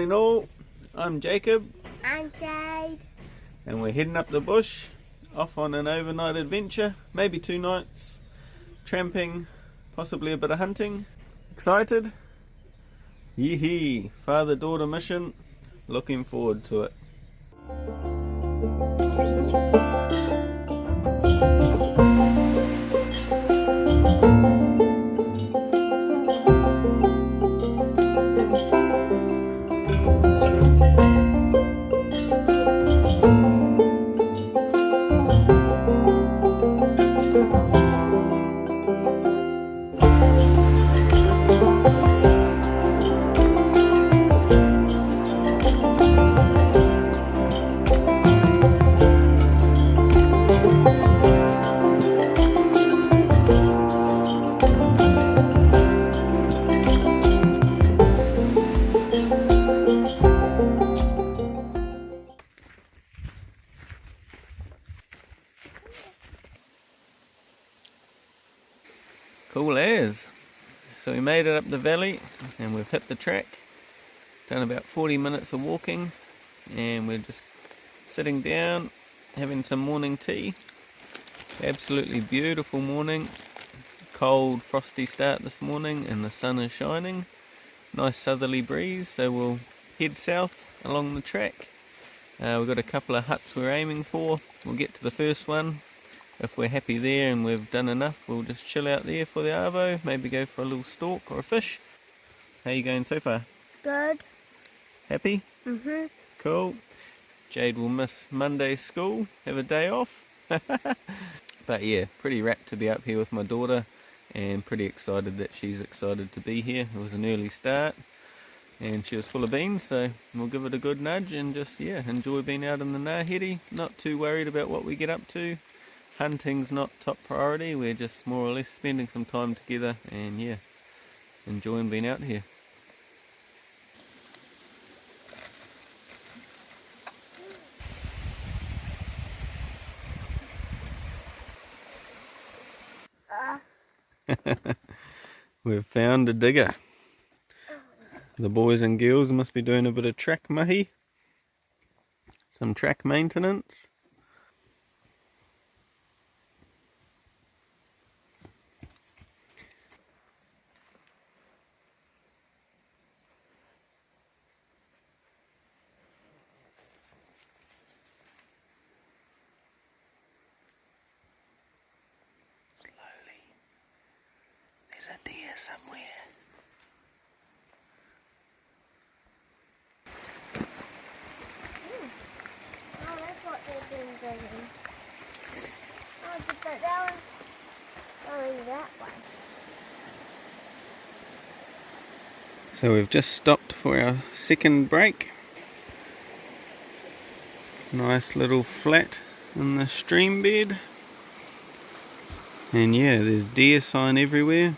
morning all, I'm Jacob. I'm Jade. And we're heading up the bush, off on an overnight adventure, maybe 2 nights, tramping, possibly a bit of hunting. Excited? Yee-hee, father-daughter mission, looking forward to it. Cool as. So we made it up the valley and we've hit the track. Done about 40 minutes of walking and we're just sitting down having some morning tea. Absolutely beautiful morning. Cold frosty start this morning and the sun is shining. Nice southerly breeze, so we'll head south along the track. We've got a couple of huts we're aiming for. We'll get to the first one. If we're happy there and we've done enough, we'll just chill out there for the arvo, maybe go for a little stalk or a fish. How you going so far? Good. Happy? Mm-hmm. Cool. Jade will miss Monday's school, have a day off. But yeah, pretty rapt to be up here with my daughter and pretty excited that she's excited to be here. It was an early start and she was full of beans, so we'll give it a good nudge and just, enjoy being out in the Ngāhere. Not too worried about what we get up to. Hunting's not top priority, we're just more or less spending some time together and enjoying being out here. We've found a digger. The boys and girls must be doing a bit of track mahi, some track maintenance. There's a deer somewhere. Oh, that's what they've been doing. Oh, but that one's going that way. So we've just stopped for our second break. Nice little flat in the stream bed. And there's deer sign everywhere.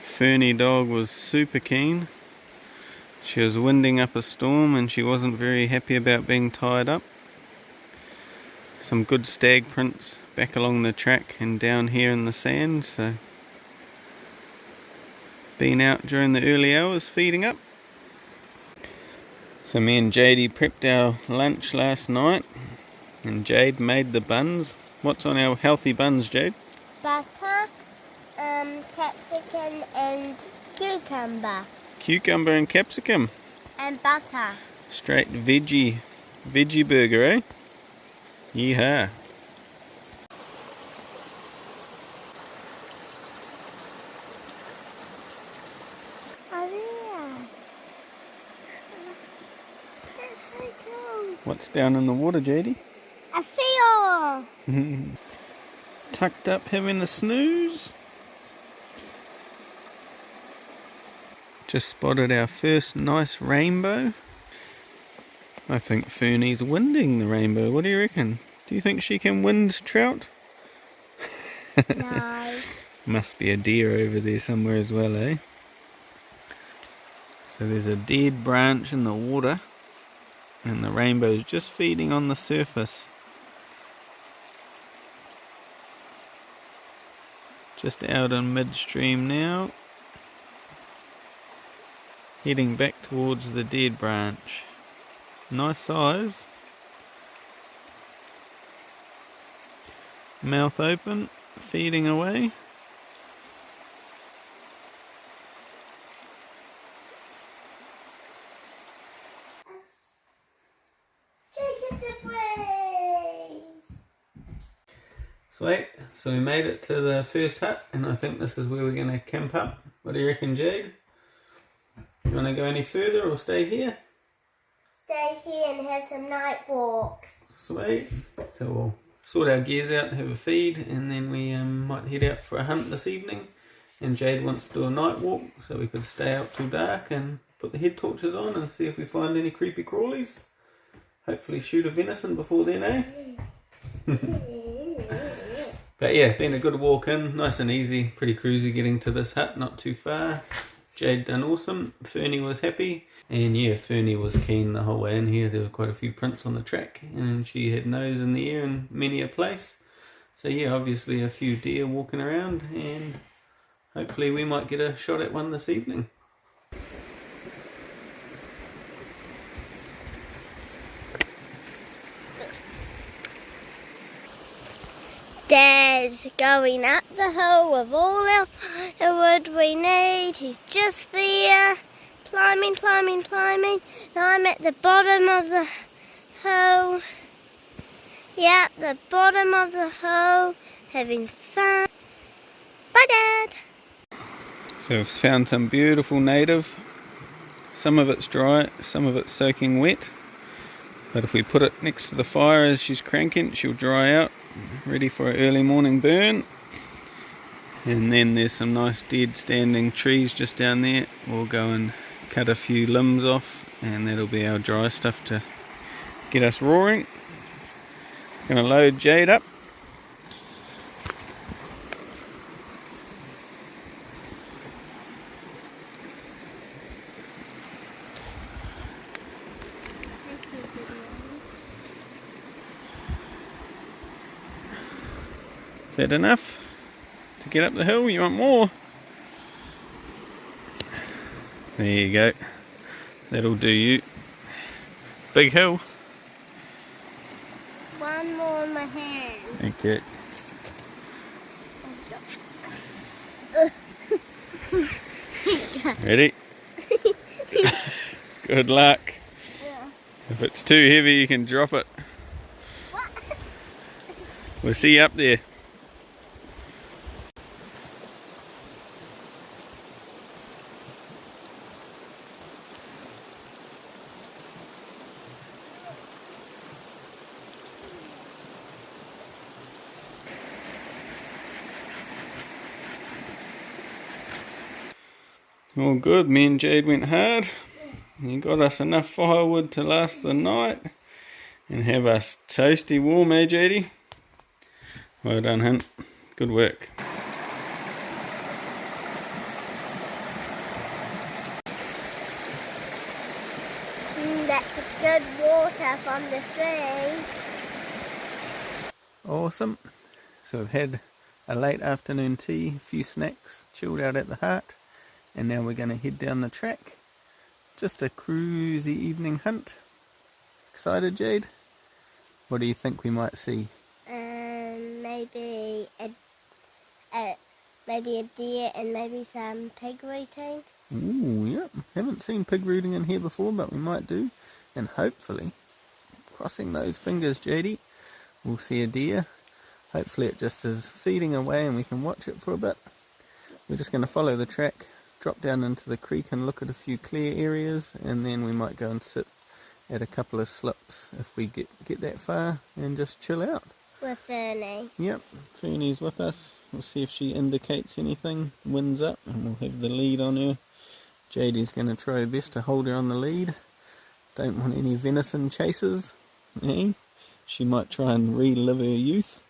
Fernie dog was super keen. She was winding up a storm and she wasn't very happy about being tied up. Some good stag prints back along the track and down here in the sand, so been out during the early hours feeding up. So me and Jade prepped our lunch last night and Jade made the buns. What's on our healthy buns, Jade? Butter, capsicum and cucumber. Cucumber and capsicum. And butter. Straight veggie burger, eh? Yeehaw. Oh yeah. That's so cool. What's down in the water, Jadey? A seal. Tucked up having a snooze. Just spotted our first nice rainbow. I think Fernie's winding the rainbow. What do you reckon? Do you think she can wind trout? No. Must be a deer over there somewhere as well, eh? So there's a dead branch in the water and the rainbow's just feeding on the surface. Just out in midstream now. heading back towards the dead branch. Nice size. Mouth open, feeding away. Sweet, so we made it to the first hut, and I think this is where we're going to camp up. What do you reckon, Jade? You want to go any further or stay here? Stay here and have some night walks. Sweet, so we'll sort our gears out, have a feed, and then we might head out for a hunt this evening. And Jade wants to do a night walk, so we could stay out till dark and put the head torches on and see if we find any creepy crawlies. Hopefully shoot a venison before then, eh? But yeah, been a good walk in, nice and easy, pretty cruisy getting to this hut, not too far. Jade done awesome, Fernie was happy, and yeah, Fernie was keen the whole way in here. There were quite a few prints on the track, and she had nose in the air in many a place. So yeah, obviously a few deer walking around, and hopefully we might get a shot at one this evening. Dad's going up the hill with all the wood we need. He's just there, climbing, climbing, climbing. Now I'm at the bottom of the hill. Yeah, the bottom of the hill, having fun. Bye, Dad. So we've found some beautiful native. Some of it's dry, some of it's soaking wet. But if we put it next to the fire as she's cranking, she'll dry out, ready for an early morning burn. And then there's some nice dead standing trees just down there. We'll go and cut a few limbs off, and that'll be our dry stuff to get us roaring. Gonna load Jade up. Is that enough to get up the hill? You want more? There you go. That'll do you. Big hill. One more in my hand. Okay. Ready? Good luck. Yeah. If it's too heavy, you can drop it. What? We'll see you up there. All good, me and Jade went hard. You got us enough firewood to last the night and have us toasty warm, eh, Jadey? Well done, hun. Good work. That's good water from the stream. Awesome. So we've had a late afternoon tea, a few snacks, chilled out at the hut, and now we're going to head down the track. Just a cruisy evening hunt. Excited, Jade? What do you think we might see? Maybe a deer and maybe some pig rooting. Ooh, yep. Haven't seen pig rooting in here before, but we might do. And hopefully, crossing those fingers, Jadey, we'll see a deer. Hopefully it just is feeding away and we can watch it for a bit. We're just going to follow the track, drop down into the creek and look at a few clear areas, and then we might go and sit at a couple of slips if we get that far and just chill out. With Fernie. Yep, Fernie's with us. We'll see if she indicates anything. Wind's up and we'll have the lead on her. Jadey's going to try her best to hold her on the lead. Don't want any venison chases. Eh? She might try and relive her youth.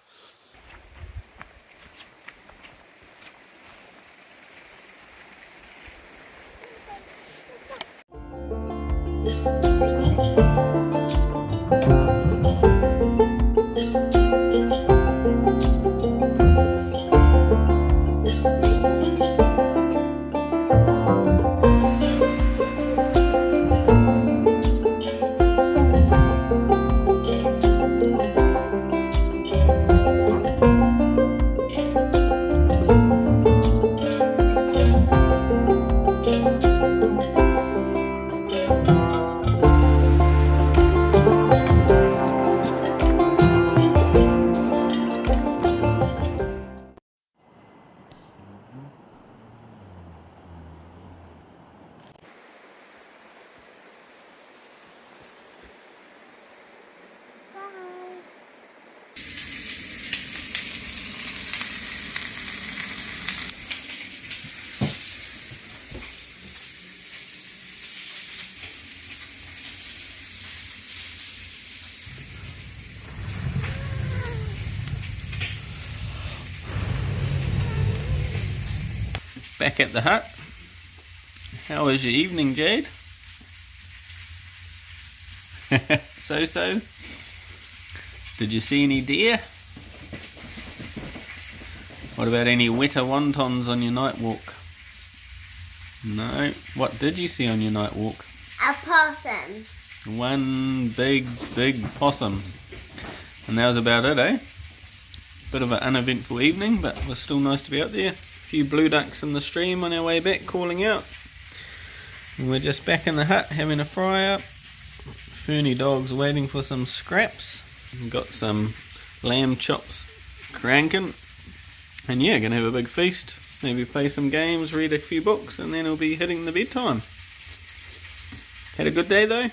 back at the hut. How was your evening, Jade? So? Did you see any deer? What about any weta wontons on your night walk? No. What did you see on your night walk? A possum. One big possum. And that was about it, eh? Bit of an uneventful evening, but it was still nice to be out there. A few blue ducks in the stream on our way back calling out. And we're just back in the hut having a fry up. Fernie dog's waiting for some scraps. We've got some lamb chops cranking. And yeah, gonna have a big feast. Maybe play some games, read a few books, and then it'll be hitting the bedtime. Had a good day though?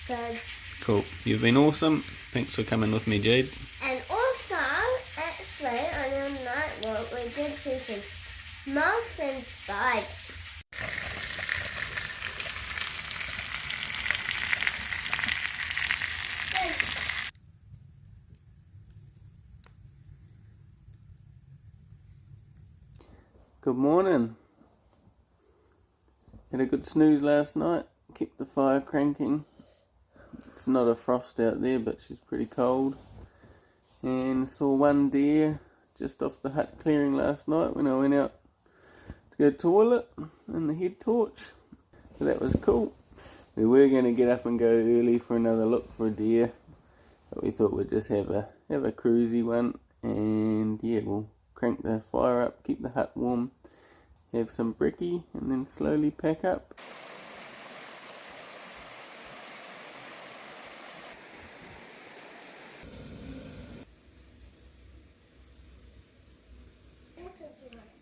Good. Cool. You've been awesome. Thanks for coming with me, Jade. And also, actually, on our night walk, we did see some moths and spiders. Good morning. Had a good snooze last night. Kept the fire cranking. It's not a frost out there, but she's pretty cold. And saw one deer just off the hut clearing last night when I went out to go toilet in the head torch. So that was cool. We were going to get up and go early for another look for a deer, but we thought we'd just have a cruisy one. And yeah, we'll crank the fire up, keep the hut warm, have some brekkie, and then slowly pack up.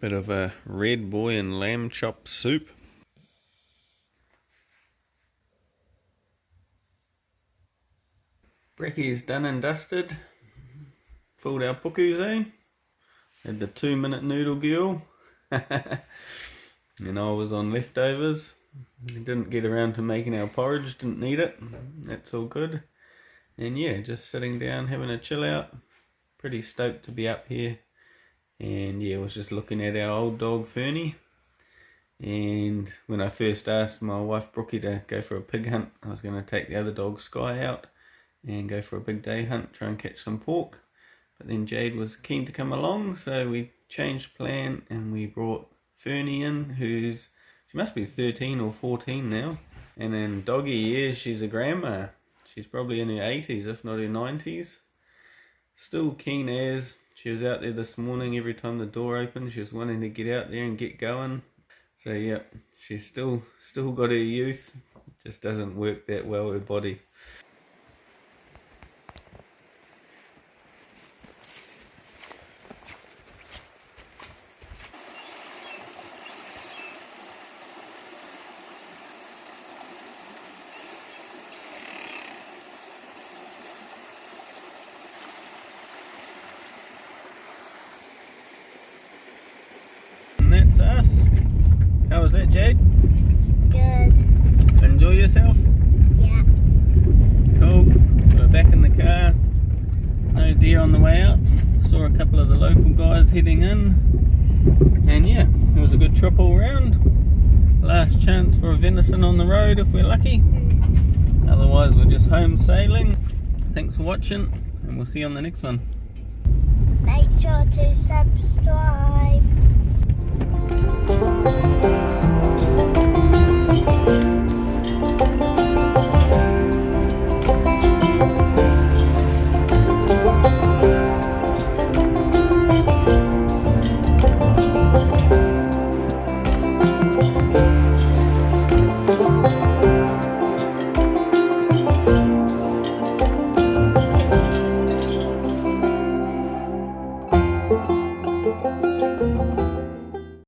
Bit of a red boy and lamb chop soup. Brekkie's done and dusted. Filled our pukus, eh? Had the 2-minute noodle girl. And I was on leftovers. Didn't get around to making our porridge, didn't need it. That's all good. And yeah, just sitting down having a chill out. Pretty stoked to be up here. And yeah, I was just looking at our old dog Fernie. And when I first asked my wife Brookie to go for a pig hunt, I was going to take the other dog Sky out and go for a big day hunt, try and catch some pork. But then Jade was keen to come along, so we changed plan and we brought Fernie in, she must be 13 or 14 now. And in doggy years, she's a grandma. She's probably in her 80s, if not her 90s. Still keen as. She was out there this morning. Every time the door opened, she was wanting to get out there and get going. So yeah, she's still got her youth. Just doesn't work that well, her body. That's us. How was that, Jade? Good. Enjoy yourself? Yeah. Cool. So we're back in the car. No deer on the way out. Saw a couple of the local guys heading in. And yeah, it was a good trip all round. Last chance for a venison on the road if we're lucky. Otherwise we're just home sailing. Thanks for watching and we'll see you on the next one. Make sure to subscribe.